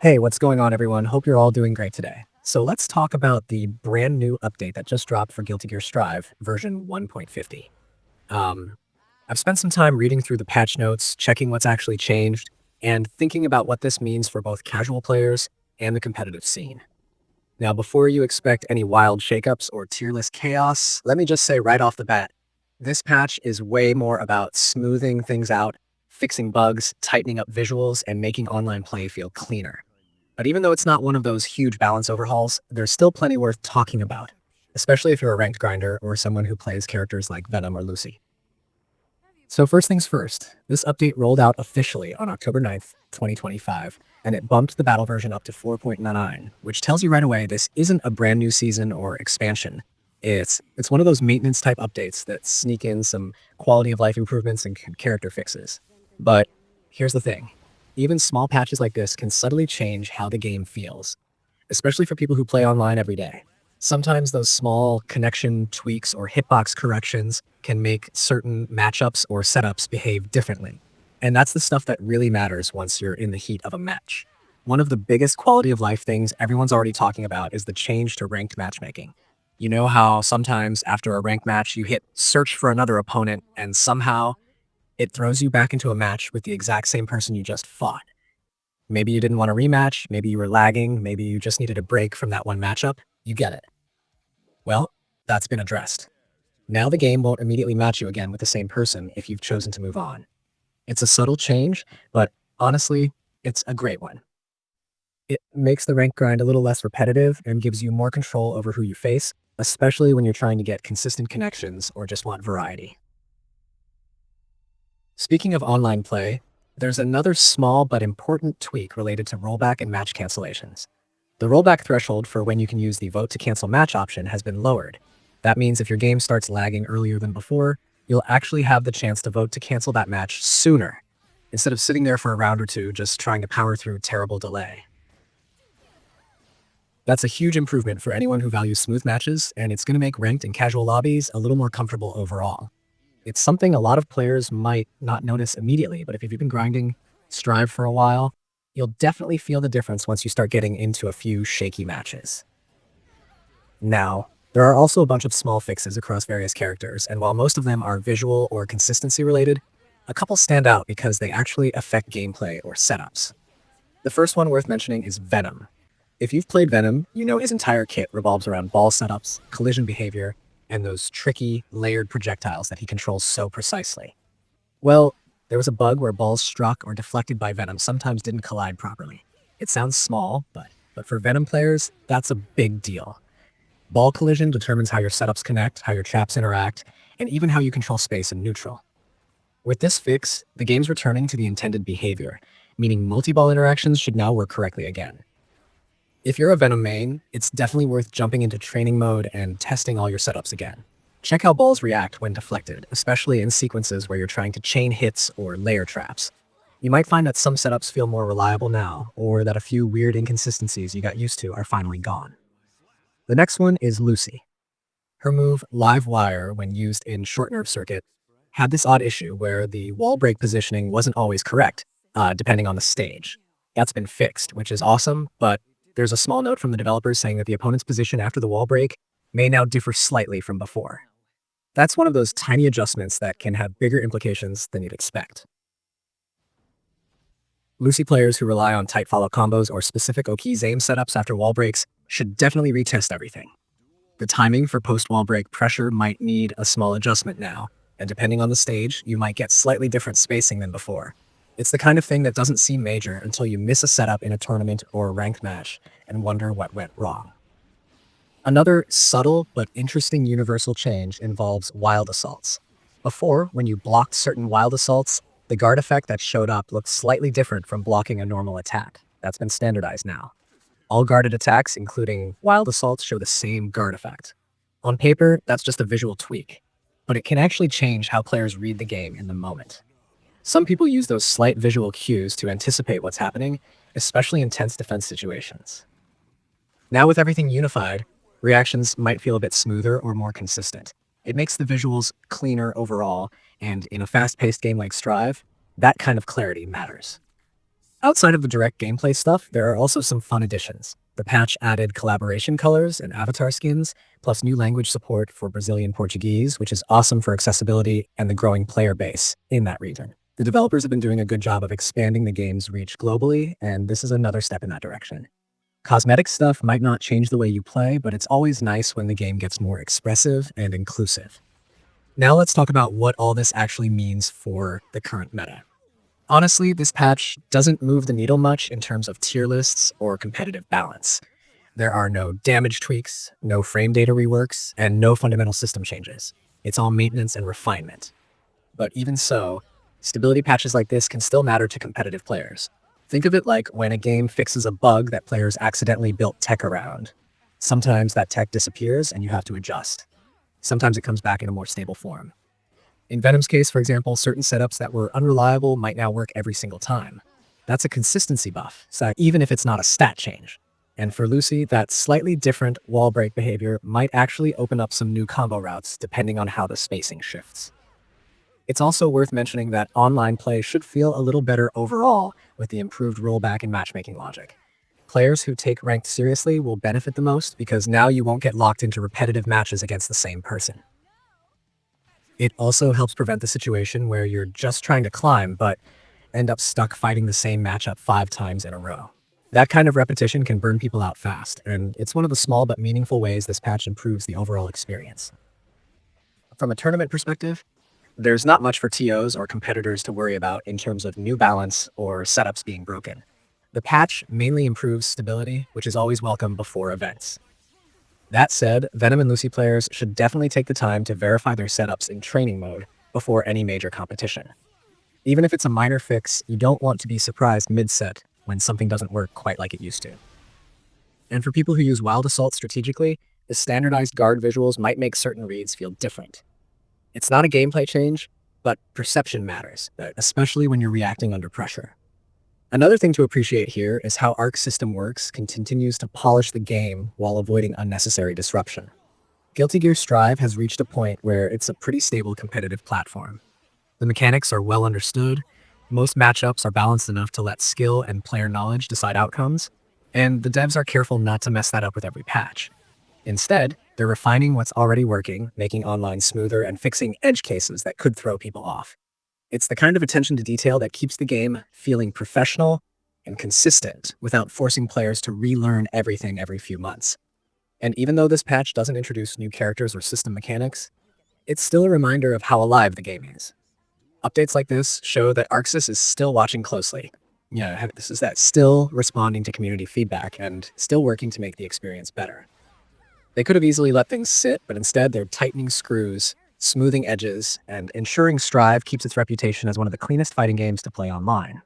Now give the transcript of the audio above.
Hey, what's going on, everyone? Hope you're all doing great today. So let's talk about the brand new update that just dropped for Guilty Gear Strive, version 1.50. Um, I've spent some time reading through the patch notes, checking what's actually changed, and thinking about what this means for both casual players and the competitive scene. Now, before you expect any wild shakeups or tier list chaos, let me just say right off the bat, this patch is way more about smoothing things out, fixing bugs, tightening up visuals, and making online play feel cleaner. But even though it's not one of those huge balance overhauls, there's still plenty worth talking about, especially if you're a ranked grinder or someone who plays characters like Venom or Lucy. So first things first, this update rolled out officially on October 9th, 2025, and it bumped the battle version up to 4.99, which tells you right away this isn't a brand new season or expansion. It's one of those maintenance type updates that sneak in some quality of life improvements and character fixes. But here's the thing. Even small patches like this can subtly change how the game feels, especially for people who play online every day. Sometimes those small connection tweaks or hitbox corrections can make certain matchups or setups behave differently. And that's the stuff that really matters once you're in the heat of a match. One of the biggest quality of life things everyone's already talking about is the change to ranked matchmaking. You know how sometimes after a ranked match you hit search for another opponent and somehow it throws you back into a match with the exact same person you just fought. Maybe you didn't want a rematch, maybe you were lagging, maybe you just needed a break from that one matchup. You get it. Well, that's been addressed. Now the game won't immediately match you again with the same person if you've chosen to move on. It's a subtle change, but honestly, it's a great one. It makes the rank grind a little less repetitive and gives you more control over who you face, especially when you're trying to get consistent connections or just want variety. Speaking of online play, there's another small but important tweak related to rollback and match cancellations. The rollback threshold for when you can use the vote to cancel match option has been lowered. That means if your game starts lagging earlier than before, you'll actually have the chance to vote to cancel that match sooner, instead of sitting there for a round or two just trying to power through terrible delay. That's a huge improvement for anyone who values smooth matches, and it's going to make ranked and casual lobbies a little more comfortable overall. It's something a lot of players might not notice immediately, but if you've been grinding Strive for a while, you'll definitely feel the difference once you start getting into a few shaky matches. Now, there are also a bunch of small fixes across various characters, and while most of them are visual or consistency related, a couple stand out because they actually affect gameplay or setups. The first one worth mentioning is Venom. If you've played Venom, you know his entire kit revolves around ball setups, collision behavior, and those tricky, layered projectiles that he controls so precisely. Well, there was a bug where balls struck or deflected by Venom sometimes didn't collide properly. It sounds small, but for Venom players, that's a big deal. Ball collision determines how your setups connect, how your traps interact, and even how you control space in neutral. With this fix, the game's returning to the intended behavior, meaning multi-ball interactions should now work correctly again. If you're a Venom main, it's definitely worth jumping into training mode and testing all your setups again. Check how balls react when deflected, especially in sequences where you're trying to chain hits or layer traps. You might find that some setups feel more reliable now, or that a few weird inconsistencies you got used to are finally gone. The next one is Lucy. Her move, Live Wire, when used in Short Nerve Circuit, had this odd issue where the wall break positioning wasn't always correct, depending on the stage. That's been fixed, which is awesome, but there's a small note from the developers saying that the opponent's position after the wall break may now differ slightly from before. That's one of those tiny adjustments that can have bigger implications than you'd expect. Lucy players who rely on tight follow combos or specific Oki's aim setups after wall breaks should definitely retest everything. The timing for post-wall break pressure might need a small adjustment now, and depending on the stage, you might get slightly different spacing than before. It's the kind of thing that doesn't seem major until you miss a setup in a tournament or a ranked match and wonder what went wrong. Another subtle but interesting universal change involves wild assaults. Before, when you blocked certain wild assaults, the guard effect that showed up looked slightly different from blocking a normal attack. That's been standardized now. All guarded attacks, including wild assaults, show the same guard effect. On paper, that's just a visual tweak, but it can actually change how players read the game in the moment. Some people use those slight visual cues to anticipate what's happening, especially in tense defense situations. Now with everything unified, reactions might feel a bit smoother or more consistent. It makes the visuals cleaner overall, and in a fast-paced game like Strive, that kind of clarity matters. Outside of the direct gameplay stuff, there are also some fun additions. The patch added collaboration colors and avatar skins, plus new language support for Brazilian Portuguese, which is awesome for accessibility and the growing player base in that region. The developers have been doing a good job of expanding the game's reach globally, and this is another step in that direction. Cosmetic stuff might not change the way you play, but it's always nice when the game gets more expressive and inclusive. Now let's talk about what all this actually means for the current meta. Honestly, this patch doesn't move the needle much in terms of tier lists or competitive balance. There are no damage tweaks, no frame data reworks, and no fundamental system changes. It's all maintenance and refinement. But even so, stability patches like this can still matter to competitive players. Think of it like when a game fixes a bug that players accidentally built tech around. Sometimes that tech disappears and you have to adjust. Sometimes it comes back in a more stable form. In Venom's case, for example, certain setups that were unreliable might now work every single time. That's a consistency buff, so even if it's not a stat change. And for Lucy, that slightly different wall break behavior might actually open up some new combo routes depending on how the spacing shifts. It's also worth mentioning that online play should feel a little better overall with the improved rollback and matchmaking logic. Players who take ranked seriously will benefit the most because now you won't get locked into repetitive matches against the same person. It also helps prevent the situation where you're just trying to climb, but end up stuck fighting the same matchup 5 times in a row. That kind of repetition can burn people out fast, and it's one of the small but meaningful ways this patch improves the overall experience. From a tournament perspective, there's not much for TOs or competitors to worry about in terms of new balance or setups being broken. The patch mainly improves stability, which is always welcome before events. That said, Venom and Lucy players should definitely take the time to verify their setups in training mode before any major competition. Even if it's a minor fix, you don't want to be surprised mid-set when something doesn't work quite like it used to. And for people who use Wild Assault strategically, the standardized guard visuals might make certain reads feel different. It's not a gameplay change, but perception matters, especially when you're reacting under pressure. Another thing to appreciate here is how Arc's system works continues to polish the game while avoiding unnecessary disruption. Guilty Gear Strive has reached a point where it's a pretty stable competitive platform. The mechanics are well understood, most matchups are balanced enough to let skill and player knowledge decide outcomes, and the devs are careful not to mess that up with every patch. Instead, they're refining what's already working, making online smoother, and fixing edge cases that could throw people off. It's the kind of attention to detail that keeps the game feeling professional and consistent without forcing players to relearn everything every few months. And even though this patch doesn't introduce new characters or system mechanics, it's still a reminder of how alive the game is. Updates like this show that ArcSys is still watching closely. Yeah, this is that still responding to community feedback and still working to make the experience better. They could have easily let things sit, but instead they're tightening screws, smoothing edges, and ensuring Strive keeps its reputation as one of the cleanest fighting games to play online.